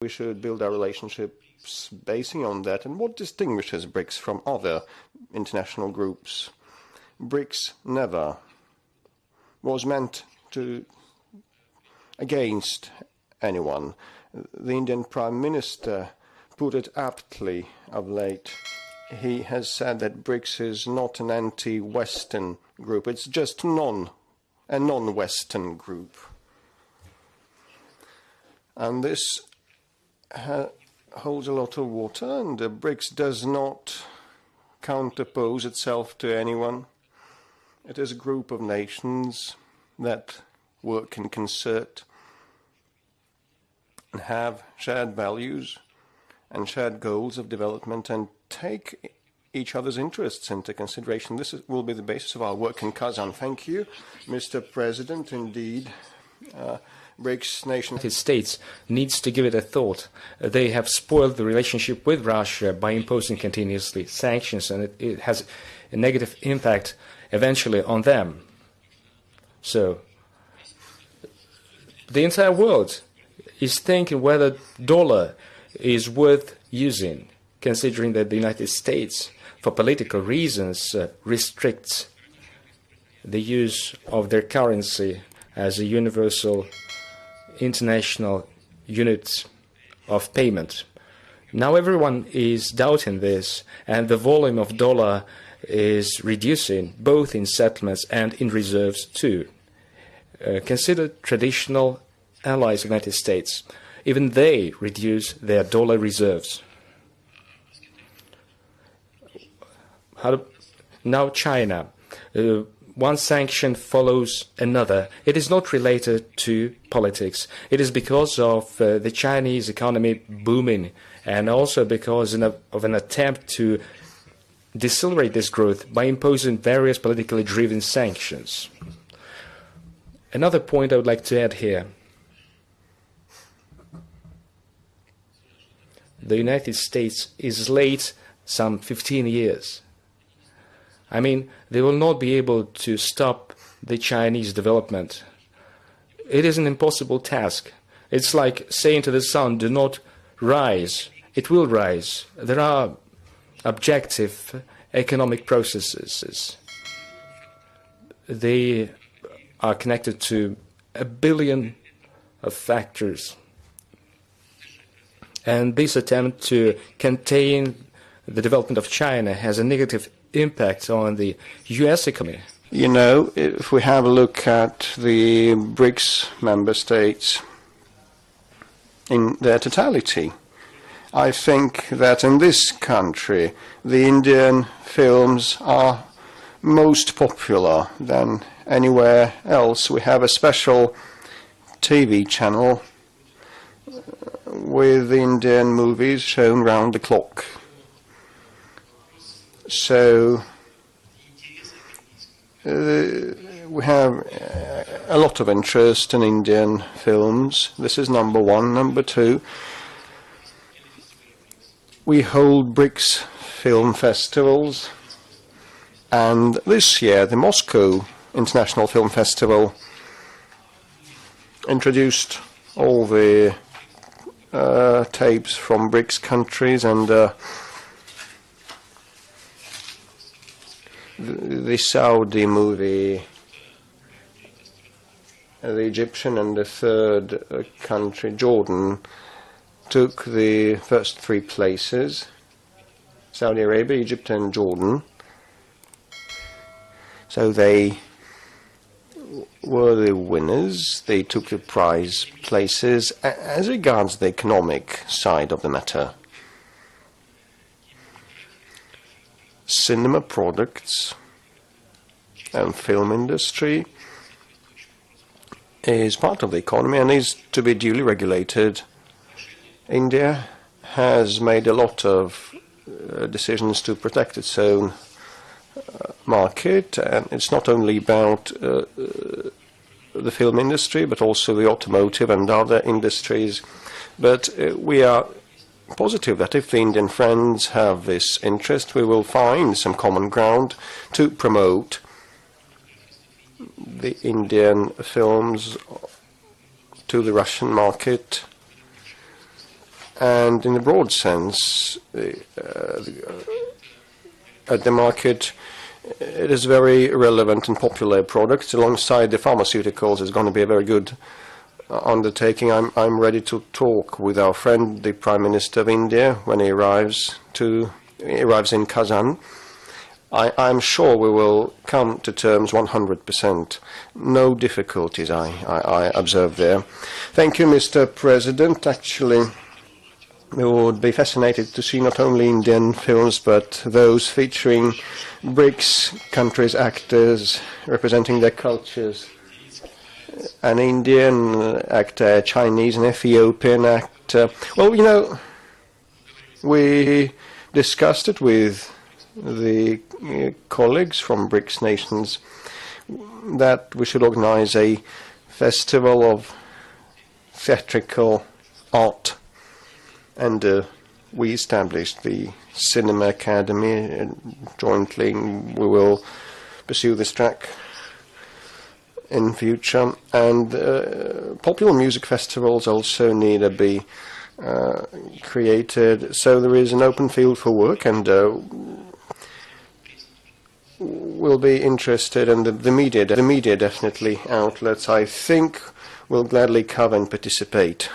We should build our relationships basing on that. And what distinguishes BRICS from other international groups? BRICS never was meant to against anyone. The Indian Prime Minister put it aptly of late. He has said that BRICS is not an anti-Western group. It's just a non-Western group. And this holds a lot of water, and BRICS does not counterpose itself to anyone. It is a group of nations that work in concert and have shared values and shared goals of development and take each other's interests into consideration. This will be the basis of our work in Kazan. Thank you, Mr. President. Indeed, BRICS nations. The United States needs to give it a thought. They have spoiled the relationship with Russia by imposing continuously sanctions, and it has a negative impact eventually on them. So the entire world is thinking whether dollar is worth using, considering that the United States, for political reasons, restricts the use of their currency as a universal international unit of payment. Now everyone is doubting this, and the volume of dollar is reducing, both in settlements and in reserves too. Consider traditional allies of the United States. Even they reduce their dollar reserves. Now China. One sanction follows another. It is not related to politics. It is because of the Chinese economy booming, and also because of an attempt to decelerate this growth by imposing various politically driven sanctions. Another point I would like to add here. The United States is late some 15 years. I mean, they will not be able to stop the Chinese development. It is an impossible task. It's like saying to the sun, do not rise. It will rise. There are objective economic processes. They are connected to a billion of factors. And this attempt to contain the development of China has a negative impact on the U.S. economy. You know, if we have a look at the BRICS member states in their totality, I think that in this country the Indian films are most popular than anywhere else. We have a special TV channel with Indian movies shown round the clock. So we have a lot of interest in Indian films. This is number one. Number two, we hold BRICS film festivals, and this year the Moscow International Film Festival introduced all the tapes from BRICS countries, and the Saudi movie, the Egyptian, and the third country, Jordan, took the first three places. Saudi Arabia, Egypt, and Jordan. So they were the winners. They took the prize places. As regards the economic side of the matter, cinema products and film industry is part of the economy and is to be duly regulated. India has made a lot of decisions to protect its own market, and it's not only about the film industry but also the automotive and other industries. But we are positive that if the Indian friends have this interest, we will find some common ground to promote the Indian films to the Russian market. And in a broad sense, at the market, it is very relevant and popular product. Alongside the pharmaceuticals, it's going to be a very good undertaking. I'm ready to talk with our friend, the Prime Minister of India, when he arrives in Kazan. I'm sure we will come to terms 100%. No difficulties I observe there. Thank you, Mr. President. Actually, we would be fascinated to see not only Indian films, but those featuring BRICS countries' actors representing their cultures. An Indian actor, a Chinese, an Ethiopian actor. Well, you know, we discussed it with the colleagues from BRICS nations that we should organize a festival of theatrical art, and we established the Cinema Academy, and jointly we will pursue this track in future. And popular music festivals also need to be created, so there is an open field for work, and we'll be interested, and the media definitely, outlets I think will gladly cover and participate.